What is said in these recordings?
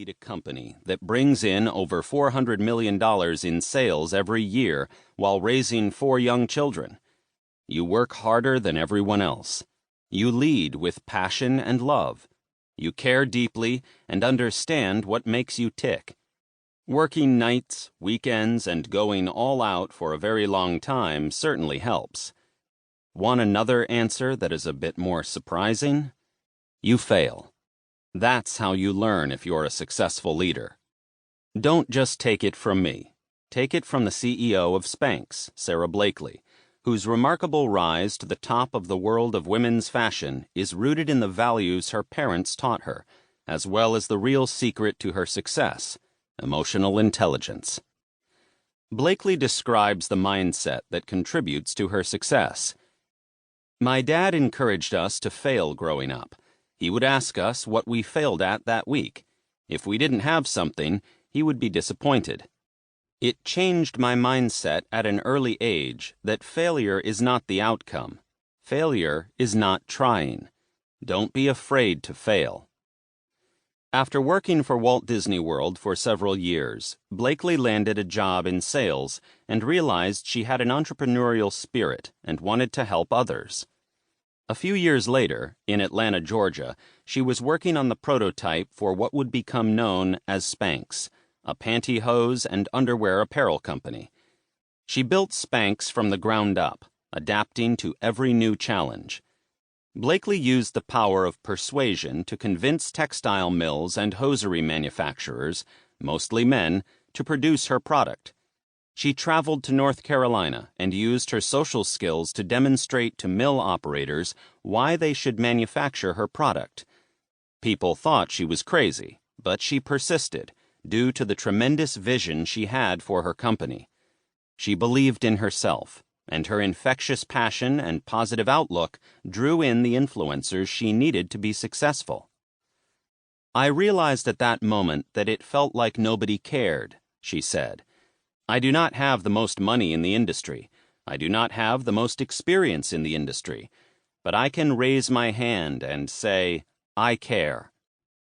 lead a company that brings in over $400 million in sales every year while raising 4 young children. You work harder than everyone else. You lead with passion and love. You care deeply and understand what makes you tick. Working nights, weekends, and going all out for a very long time certainly helps. Want another answer that is a bit more surprising? You fail. That's how you learn if you're a successful leader. Don't just take it from me. Take it from the CEO of Spanx, Sarah Blakely, whose remarkable rise to the top of the world of women's fashion is rooted in the values her parents taught her, as well as the real secret to her success: emotional intelligence. Blakely describes the mindset that contributes to her success. My dad encouraged us to fail growing up. He would ask us what we failed at that week. If we didn't have something, he would be disappointed. It changed my mindset at an early age that failure is not the outcome. Failure is not trying. Don't be afraid to fail. After working for Walt Disney World for several years, Blakely landed a job in sales and realized she had an entrepreneurial spirit and wanted to help others. A few years later, in Atlanta, Georgia, she was working on the prototype for what would become known as Spanx, a pantyhose and underwear apparel company. She built Spanx from the ground up, adapting to every new challenge. Blakely used the power of persuasion to convince textile mills and hosiery manufacturers, mostly men, to produce her product. She traveled to North Carolina and used her social skills to demonstrate to mill operators why they should manufacture her product. People thought she was crazy, but she persisted, due to the tremendous vision she had for her company. She believed in herself, and her infectious passion and positive outlook drew in the influencers she needed to be successful. I realized at that moment that it felt like nobody cared, she said. I do not have the most money in the industry. I do not have the most experience in the industry. But I can raise my hand and say, I care.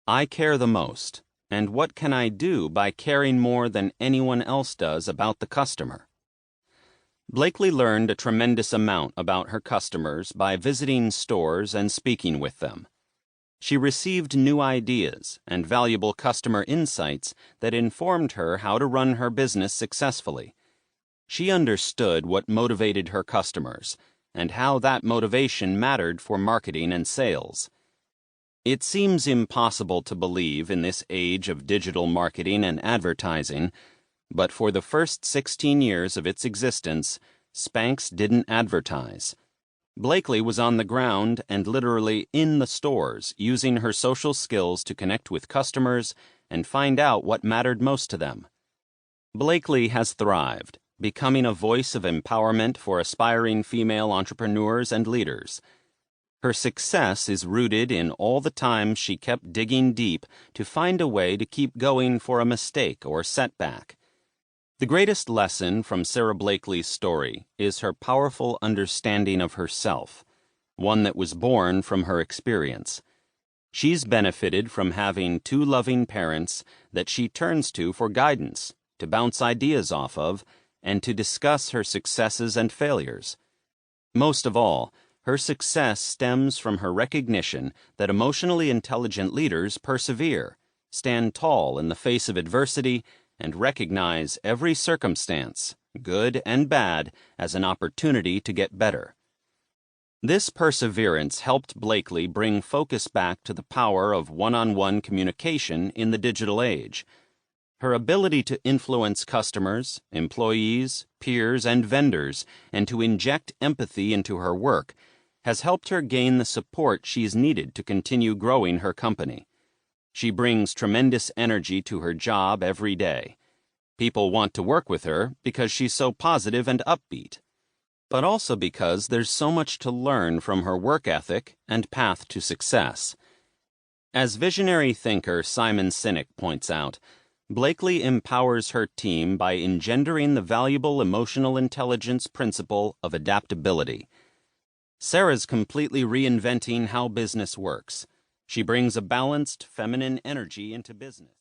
I care the most. And what can I do by caring more than anyone else does about the customer? Blakely learned a tremendous amount about her customers by visiting stores and speaking with them. She received new ideas and valuable customer insights that informed her how to run her business successfully. She understood what motivated her customers and how that motivation mattered for marketing and sales. It seems impossible to believe in this age of digital marketing and advertising, but for the first 16 years of its existence, Spanx didn't advertise. Blakely was on the ground and literally in the stores, using her social skills to connect with customers and find out what mattered most to them. Blakely has thrived, becoming a voice of empowerment for aspiring female entrepreneurs and leaders. Her success is rooted in all the times she kept digging deep to find a way to keep going for a mistake or setback. The greatest lesson from Sarah Blakely's story is her powerful understanding of herself, one that was born from her experience. She's benefited from having 2 loving parents that she turns to for guidance, to bounce ideas off of, and to discuss her successes and failures. Most of all, her success stems from her recognition that emotionally intelligent leaders persevere, stand tall in the face of adversity, and recognize every circumstance, good and bad, as an opportunity to get better. This perseverance helped Blakely bring focus back to the power of one-on-one communication in the digital age. Her ability to influence customers, employees, peers, and vendors, and to inject empathy into her work, has helped her gain the support she's needed to continue growing her company. She brings tremendous energy to her job every day. People want to work with her because she's so positive and upbeat, but also because there's so much to learn from her work ethic and path to success. As visionary thinker Simon Sinek points out, Blakely empowers her team by engendering the valuable emotional intelligence principle of adaptability. Sarah's completely reinventing how business works. She brings a balanced, feminine energy into business.